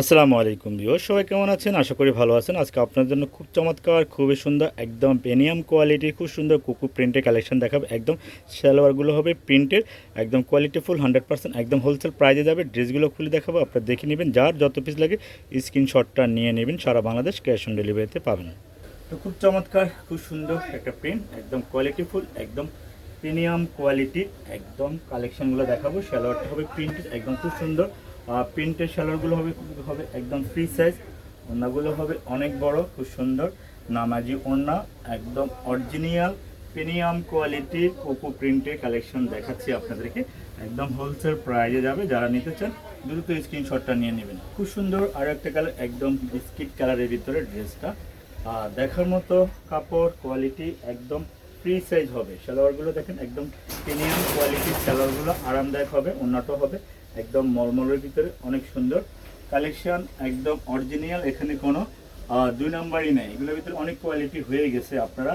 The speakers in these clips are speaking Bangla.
আসসালামু আলাইকুম ভিউয়ার, সবাই কেমন আছেন? আশা করি ভালো আছেন। আজকে আপনার জন্য খুব চমৎকার, খুবই সুন্দর, একদম প্রিমিয়াম কোয়ালিটির খুব সুন্দর কুকু প্রিন্টের কালেকশন দেখাবো। একদম সালোয়ারগুলো হবে প্রিন্টের, একদম কোয়ালিটিফুল 100%, একদম হোলসেল প্রাইজে যাবে। ড্রেসগুলো খুলে দেখাবো, আপনারা দেখে নেবেন। যার যত পিস লাগে স্ক্রিনশটটা নিয়ে নেবেন, সারা বাংলাদেশ ক্যাশ অন ডেলিভারিতে পাবেন। তো খুব চমৎকার, খুব সুন্দর একটা প্রিন্ট, একদম কোয়ালিটিফুল, একদম প্রিমিয়াম কোয়ালিটির একদম কালেকশনগুলো দেখাবো। সালোয়ারটা হবে প্রিন্টের, একদম খুব সুন্দর প্রিন্টের সালোয়ারগুলো হবে একদম ফ্রি সাইজ। ওড়নাগুলো হবে অনেক বড়, খুব সুন্দর নামাজি ওড়না, একদম অরিজিনাল প্রিমিয়াম কোয়ালিটির কোকো প্রিন্টের কালেকশন দেখাচ্ছি আপনাদেরকে। একদম হোলসেল প্রাইজে যাবে। যারা নিতে চান দ্রুত স্ক্রিনশটটা নিয়ে নেবেন। খুব সুন্দর আরও একটা কালার, একদম বিস্কিট কালারের ভিতরে ড্রেসটা দেখার মতো কাপড় কোয়ালিটি, একদম ফ্রি সাইজ হবে। সালোয়ারগুলো দেখেন, একদম প্রিমিয়াম কোয়ালিটির সালোয়ারগুলো আরামদায়ক হবে। ওড়নাটাও হবে একদম মলমলের ভিতরে, অনেক সুন্দর কালেকশন, একদম অরিজিনাল। এখানে কোনো দুই নাম্বারই নেই। এগুলোর ভিতরে অনেক কোয়ালিটি হয়ে গেছে। আপনারা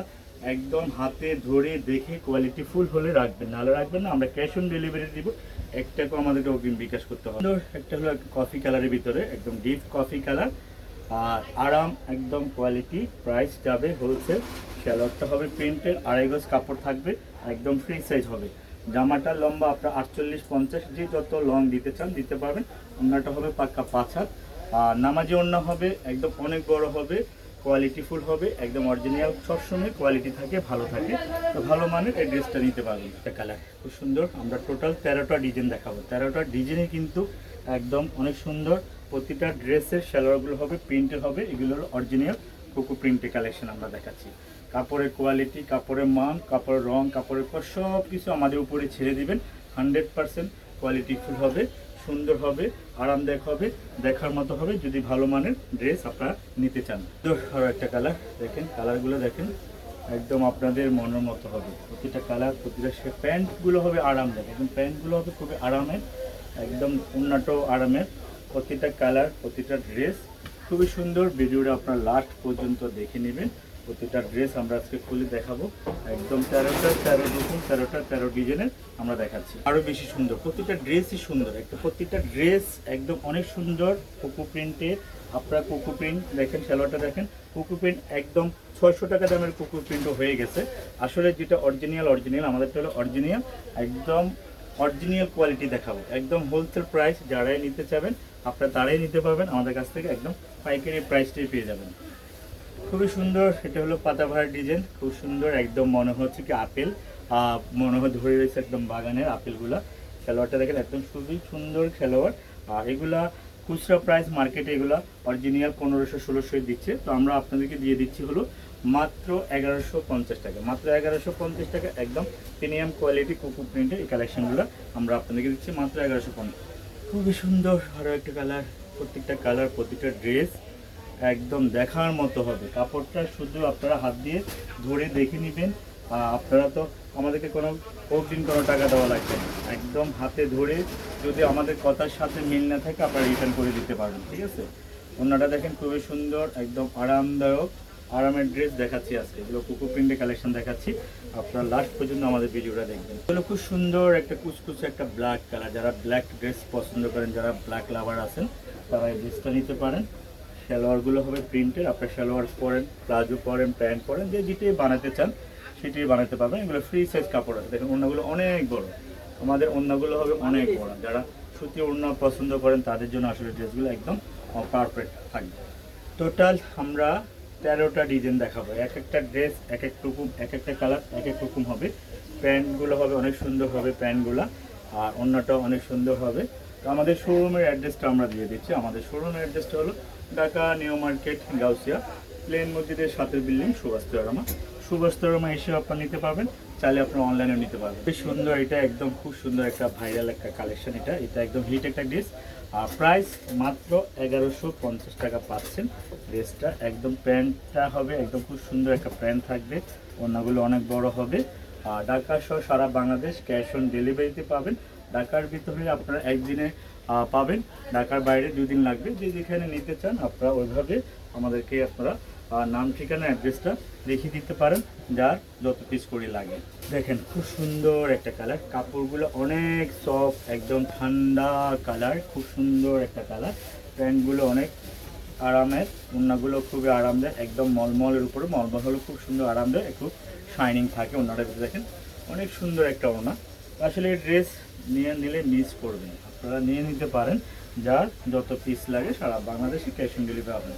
একদম হাতে ধরে দেখে কোয়ালিটি ফুল হলে রাখবেন, নাহলে রাখবেন না। আমরা ক্যাশ অন ডেলিভারি দিব, একটাকেও আমাদেরকে অগ্রিম বিকাশ করতে হবে। একটা হলো কফি কালারের ভিতরে, একদম ডিপ কফি কালার আর আরাম, একদম কোয়ালিটি। প্রাইস যাবে হোলসেল। সালোয়ারটা হবে প্রিন্টের, 2.5 গজ কাপড় থাকবে, একদম ফ্রি সাইজ হবে। জামাটার লম্বা আপনার 48-50, যে যত লং দিতে চান দিতে পারবেন। ওড়নাটা হবে পাক্কা 5 হাত আর নামাজি ওড়না হবে, একদম অনেক বড় হবে, কোয়ালিটিফুল হবে, একদম অরিজিনাল। সবসময় কোয়ালিটি থাকে, ভালো থাকে। তো ভালো মানের এই ড্রেসটা নিতে পারবেন। একটা কালার খুব সুন্দর। আমরা টোটাল 13টা ডিজাইন দেখাবো। 13টা ডিজাইনে কিন্তু একদম অনেক সুন্দর। প্রতিটা ড্রেসের সালোয়ারগুলো হবে প্রিন্টের হবে, এগুলোর অরিজিনাল কোকো প্রিন্টের কালেকশন আমরা দেখাচ্ছি। কাপড়ের কোয়ালিটি, কাপড়ের মান, কাপড়ের রং, কাপড়ের পর সব কিছু আমাদের উপরে ছেড়ে দিবেন। 100% কোয়ালিটিফুল হবে, সুন্দর হবে, আরামদায়ক হবে, দেখার মতো হবে। যদি ভালো মানের ড্রেস আপনারা নিতে চান। তো আরও একটা কালার দেখেন, কালারগুলো দেখেন, একদম আপনাদের মনের মতো হবে। প্রতিটা কালার, প্রতিটা প্যান্টগুলো হবে আরামদায়ক, একদম প্যান্টগুলো হবে খুবই আরামের, একদম উন্নত আরামের। প্রতিটা কালার, প্রতিটা ড্রেস খুবই সুন্দর। ভিডিওটা আপনার লাস্ট পর্যন্ত দেখে নেবেন। প্রতিটা ড্রেস আমরা আজকে খুলে দেখাবো। একদম 13 ডিজাইনের আমরা দেখাচ্ছি। আরও বেশি সুন্দর, প্রতিটা ড্রেসই সুন্দর। প্রতিটা ড্রেস একদম অনেক সুন্দর কোকো প্রিন্টের। আপনারা কোকো প্রিন্ট দেখেন, সালোয়ারটা দেখেন, কোকো প্রিন্ট একদম 600 টাকা দামের কোকো প্রিন্টও হয়ে গেছে। আসলে যেটা অরিজিনাল আমাদেরটা হলো অরিজিনাল, একদম অরিজিনাল কোয়ালিটি দেখাবো। একদম হোলসেল প্রাইস, যারাই নিতে চাবেন আপনারা তারাই নিতে পারবেন আমাদের কাছ থেকে। একদম পাইকারি প্রাইসটাই পেয়ে যাবেন। খুবই সুন্দর। এটা হলো পাতাবাহার ডিজাইন, খুব সুন্দর। একদম মনে হচ্ছে কি আপেল, মনে হয় ধরে রয়েছে একদম বাগানের আপেলগুলা। খেলোয়াড়টা দেখেন, একদম খুবই সুন্দর খেলোয়াড়। আর এগুলা খুচরা প্রাইস মার্কেটে এগুলা অরিজিনাল 1500-1600 দিচ্ছে। তো আমরা আপনাদেরকে দিয়ে দিচ্ছি হলো মাত্র 1150 টাকা। মাত্র 1150 টাকা, একদম প্রিমিয়াম কোয়ালিটি কোকো প্রিন্টের এই কালেকশনগুলো আমরা আপনাদেরকে দিচ্ছি মাত্র 1150। খুবই সুন্দর আরও একটা কালার। প্রত্যেকটা কালার, প্রত্যেকটা ড্রেস একদম দেখার মতো হবে। কাপড়টা শুধু আপনারা হাত দিয়ে ধরে দেখে নেবেন। আপনারা তো আমাদেরকে কোনো অগ্রিম কোনো টাকা দেওয়া লাগবে না। একদম হাতে ধরে যদি আমাদের কথার সাথে মিল না থাকে আপনারা রিটার্ন করে দিতে পারবেন, ঠিক আছে? ওড়নাটা দেখেন, খুবই সুন্দর, একদম আরামদায়ক আরামের ড্রেস দেখাচ্ছি আজকে। এগুলো কোকো প্রিন্টের কালেকশন দেখাচ্ছি, আপনারা লাস্ট পর্যন্ত আমাদের ভিডিওটা দেখবেন। এগুলো খুব সুন্দর একটা কুচকুচে একটা ব্ল্যাক কালার। যারা ব্ল্যাক ড্রেস পছন্দ করেন, যারা ব্ল্যাক লাভার আছেন, তারা এই ড্রেসটা নিতে পারেন। সালোয়ারগুলো হবে প্রিন্টের। আপনার সালোয়ার পরেন, প্লাজো পরেন, প্যান্ট পরেন, যে যেটাই বানাতে চান সেটাই বানাতে পারবেন। এগুলো ফ্রি সাইজ কাপড় আছে। দেখেন ওড়নাগুলো অনেক বড়, আমাদের ওড়নাগুলো হবে অনেক বড়। যারা সুতি ওড়না পছন্দ করেন তাদের জন্য আসলে ড্রেসগুলো একদম পারফেক্ট থাকবে। টোটাল আমরা 13টা ডিজাইন দেখাবো। এক একটা ড্রেস এক এক রকম, এক একটা কালার এক এক রকম হবে। প্যান্টগুলো হবে অনেক সুন্দর হবে প্যান্টগুলো, আর ওড়নাটাও অনেক সুন্দর হবে। তো আমাদের শোরুমের অ্যাড্রেসটা আমরা দিয়ে দিচ্ছি। আমাদের শোরুমের অ্যাড্রেসটা হলো Dhaka New Market, Gausia, plane মসজিদের সাথের বিল্ডিং, সুভাষ এসেও আপনারা নিতে পারবেন। চাইলে আপনারা অনলাইনেও নিতে পারবেন। বেশ সুন্দর, এটা একদম খুব সুন্দর একটা ভাইরাল একটা কালেকশন। এটা একদম হিট একটা ড্রেস। আর প্রাইস মাত্র 1150 টাকা পাচ্ছেন ড্রেসটা। একদম প্যান্টটা হবে একদম খুব সুন্দর একটা প্যান্ট থাকবে। ওড়নাগুলো অনেক বড় হবে। আর ঢাকা সহ সারা বাংলাদেশ ক্যাশ অন ডেলিভারিতে পাবেন। ঢাকার ভিতরে আপনারা একদিনে পাবেন, ঢাকার বাইরে 2 দিন লাগবে। যে যেখানে নিতে চান আপনারা ওইভাবে আমাদেরকে আপনারা নাম, ঠিকানা, অ্যাড্রেসটা লিখে দিতে পারেন, যার যত পিস করে লাগে। দেখেন খুব সুন্দর একটা কালার, কাপড়গুলো অনেক সফট, একদম ঠান্ডা কালার, খুব সুন্দর একটা কালার। প্যান্টগুলো অনেক আরামের, ওড়নাগুলো খুবই আরামদায়ক, একদম মলমলের উপরে, মলমল হলো খুব সুন্দর আরামদায়ক, একটু শাইনিং থাকে ওড়নাটা। দেখেন অনেক সুন্দর একটা ওড়না। আসলে এই ড্রেস নিয়ে নিলে মিস করবেন, আপনারা নিয়ে নিতে পারেন, যার যত পিস লাগে সারা বাংলাদেশে ক্যাশ অন ডেলিভারি পাবেন।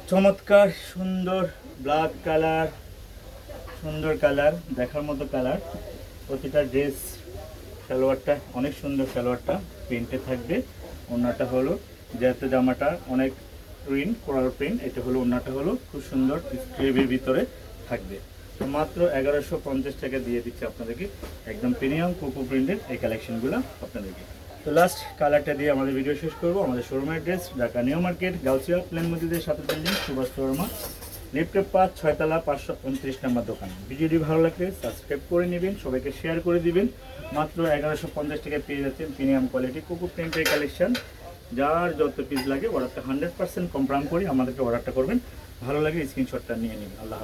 চমৎকার সুন্দর ব্ল্যাক কালার, সুন্দর কালার, দেখার মতো কালার। প্রতিটা ড্রেস সালোয়ারটা অনেক সুন্দর, সালোয়ারটা প্রিন্টে থাকবে। ওড়নাটা হলো যেহেতু জামাটা অনেক প্রিন্ট, কোরাল প্রিন্ট, এটা হলো ওড়নাটা হলো খুব সুন্দর স্ক্রিবের ভিতরে থাকবে। তো মাত্র 1150 টাকা দিয়ে দিচ্ছে আপনাদেরকে একদম প্রিমিয়াম কোকো প্রিন্টের এই কালেকশনগুলো আপনাদেরকে। তো লাস্ট কালারটা দিয়ে আমাদের ভিডিও শেষ করবো। আমাদের শোরুমের address Dhaka New Market, Gausia plane মসজিদের সাথে বিল্ডিং, সুভাষ শর্মা, লিফটের 5 6তলা 529 নম্বর দোকান। ভিডিওটি ভালো লাগলে সাবস্ক্রাইব করে নেবেন, সবাইকে শেয়ার করে দিবেন। মাত্র 1150 টাকায় পেয়ে যাচ্ছেন প্রিমিয়াম কোয়ালিটি কোকো প্রিন্টের কালেকশন। যার যত পিস লাগে অর্ডারটা 100% কনফার্ম করি আমাদেরকে অর্ডারটা করবেন, ভালো লাগে স্ক্রিনশটটা নিয়ে নেবেন। আল্লাহ।